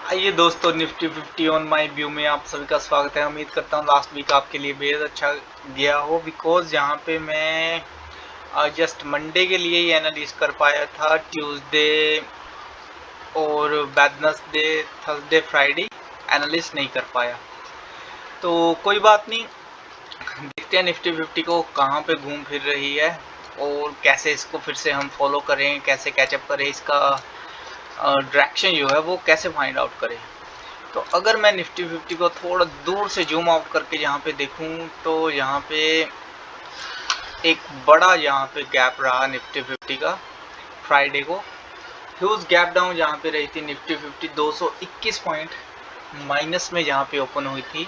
आइए दोस्तों, Nifty 50 on my view में आप सभी का स्वागत है। उम्मीद करता हूँ लास्ट वीक आपके लिए बेहद अच्छा गया हो, बिकॉज यहाँ पे मैं जस्ट मंडे के लिए ही एनालिस कर पाया था। ट्यूसडे और वेडनेसडे, थर्सडे, फ्राइडे एनालिस नहीं कर पाया। तो कोई बात नहीं, देखते हैं निफ्टी 50 को कहाँ पे घूम फिर रही है और कैसे इसको फिर से हम फॉलो करें, कैसे कैचअप करें, इसका डायरेक्शन जो है वो कैसे फाइंड आउट करें। तो अगर मैं निफ्टी 50 को थोड़ा दूर से जूम आउट करके यहाँ पे देखूं तो यहाँ पे एक बड़ा यहाँ पे गैप रहा निफ्टी 50 का फ्राइडे को। ह्यूज गैप डाउन जहाँ पे रही थी निफ्टी 50 221 पॉइंट माइनस में जहाँ पे ओपन हुई थी।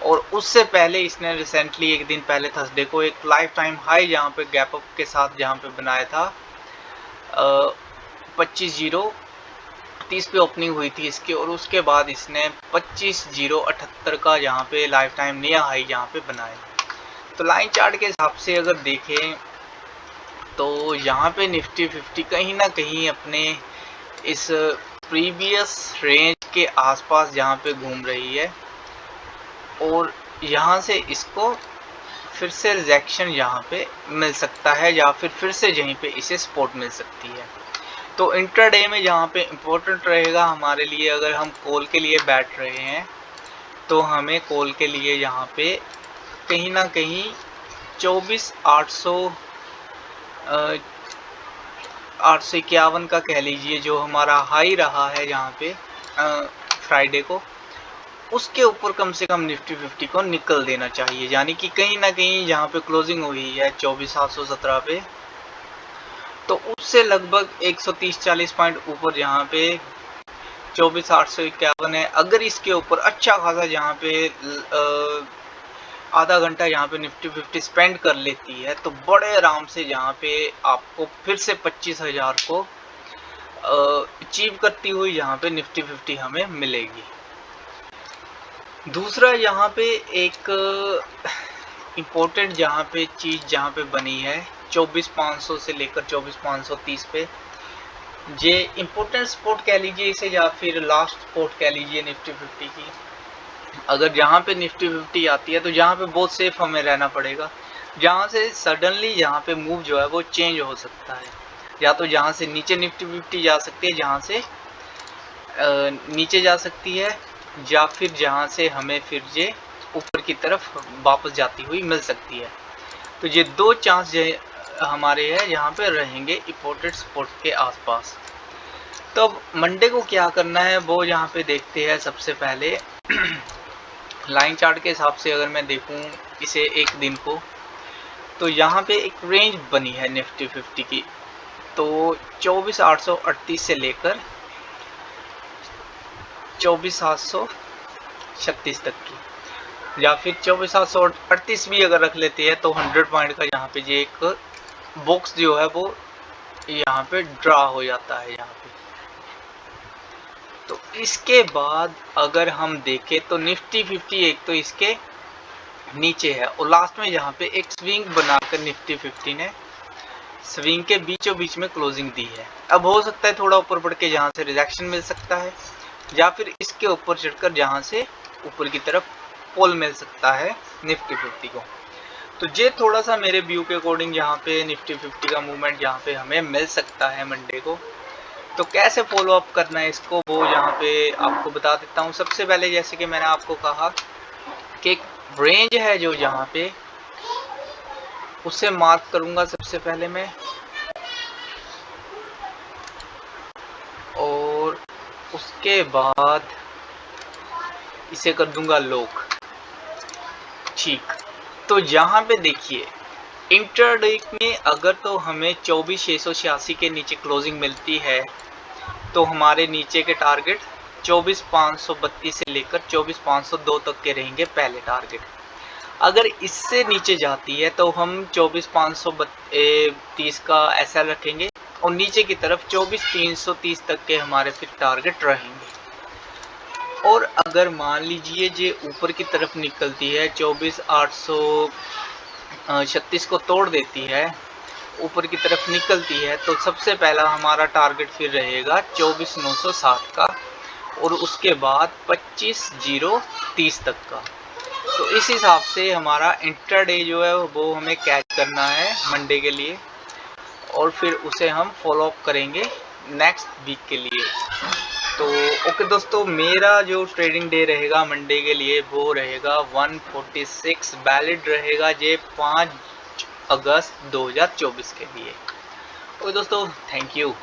और उससे पहले इसने रिसेंटली एक दिन पहले थर्सडे को एक लाइफ टाइम हाई जहाँ पे गैप अप के साथ जहाँ पे बनाया था 25,030 पे ओपनिंग हुई थी इसकी। और उसके बाद इसने 25,078 का यहाँ पे लाइफ टाइम नया हाई यहाँ पे बनाया। तो लाइन चार्ट के हिसाब से अगर देखें तो यहाँ पे निफ्टी 50 कहीं ना कहीं अपने इस प्रीवियस रेंज के आसपास जहाँ पे घूम रही है और यहाँ से इसको फिर से रिजेक्शन यहाँ पे मिल सकता है या फिर से यहीं पे इसे सपोर्ट मिल सकती है। तो इंट्राडे में जहाँ पे इम्पोर्टेंट रहेगा हमारे लिए, अगर हम कॉल के लिए बैठ रहे हैं तो हमें कॉल के लिए यहाँ पे कहीं ना कहीं 851 का कह लीजिए, जो हमारा हाई रहा है यहाँ पे फ्राइडे को, उसके ऊपर कम से कम निफ्टी 50 को निकल देना चाहिए। यानी कि कहीं ना कहीं जहाँ पे क्लोजिंग हुई है 24,717 पे, तो उससे लगभग 130-40 पॉइंट ऊपर यहाँ पे 24,851 है। अगर इसके ऊपर अच्छा खासा यहाँ पे आधा घंटा यहाँ पे निफ्टी 50 स्पेंड कर लेती है तो बड़े आराम से यहाँ पे आपको फिर से 25,000 को अचीव करती हुई यहाँ पे निफ्टी 50 हमें मिलेगी। दूसरा यहाँ पे एक इम्पोर्टेंट जहाँ पे चीज़ जहाँ पे बनी है 24,500 से लेकर 24,530 पे, ये इम्पोर्टेंट सपोर्ट कह लीजिए इसे या फिर लास्ट सपोर्ट कह लीजिए निफ्टी 50 की। अगर यहाँ पे निफ्टी 50 आती है तो यहाँ पे बहुत सेफ हमें रहना पड़ेगा। जहाँ से सडनली यहाँ पे मूव जो है वो चेंज हो सकता है, या तो जहाँ से नीचे निफ्टी 50 जा सकती है, जहाँ से नीचे जा सकती है, या फिर जहाँ से हमें फिर ये ऊपर की तरफ वापस जाती हुई मिल सकती है। तो ये दो चांस हमारे हैं यहाँ पे रहेंगे इम्पोर्टेंट सपोर्ट के आसपास। तो अब मंडे को क्या करना है वो यहाँ पे देखते हैं। सबसे पहले लाइन चार्ट के हिसाब से अगर मैं देखूं इसे एक दिन को, तो यहाँ पे एक रेंज बनी है निफ्टी 50 की, तो 24,838 से लेकर 24,736 तक की, या फिर 24,738 भी अगर रख लेते हैं तो 100 पॉइंट का यहाँ पे ये एक बॉक्स जो है वो यहाँ पे ड्रा हो जाता है यहाँ पे। तो इसके बाद अगर हम देखें तो निफ्टी 50 एक तो इसके नीचे है और लास्ट में यहाँ पे एक स्विंग बनाकर निफ्टी 50 ने स्विंग के बीचों बीच में क्लोजिंग दी है। अब हो सकता है थोड़ा ऊपर बढ़ के जहाँ से रिजेक्शन मिल सकता है, या फिर इसके ऊपर चढ़कर जहाँ से ऊपर की तरफ पोल मिल सकता है निफ्टी 50 को। तो ये थोड़ा सा मेरे व्यू के अकॉर्डिंग यहाँ पे निफ्टी 50 का मूवमेंट यहाँ पे हमें मिल सकता है मंडे को। तो कैसे फॉलो अप करना है इसको वो यहाँ पे आपको बता देता हूँ। सबसे पहले जैसे कि मैंने आपको कहा कि एक रेंज है जो यहाँ पे, उसे मार्क करूंगा सबसे पहले मैं, और उसके बाद इसे कर दूंगा लॉक। ठीक, तो यहाँ पे देखिए इंट्राडे में अगर तो हमें 24,686 के नीचे क्लोजिंग मिलती है तो हमारे नीचे के टारगेट 24,532 से लेकर 24,502 तक के रहेंगे पहले टारगेट। अगर इससे नीचे जाती है तो हम 24,530 का एसएल रखेंगे और नीचे की तरफ 24,330 तक के हमारे फिर टारगेट रहेंगे। और अगर मान लीजिए ये ऊपर की तरफ निकलती है 24,836 को तोड़ देती है, ऊपर की तरफ निकलती है, तो सबसे पहला हमारा टारगेट फिर रहेगा 24,960 का। और उसके बाद 25.030 तक का। तो इस हिसाब से हमारा इंट्राडे जो है वो हमें कैच करना है मंडे के लिए, और फिर उसे हम फॉलो अप करेंगे नेक्स्ट वीक के लिए। तो ओके दोस्तों, मेरा जो ट्रेडिंग डे रहेगा मंडे के लिए वो रहेगा 146 वैलिड रहेगा ये 5 अगस्त 2024 के लिए। ओके दोस्तों, थैंक यू।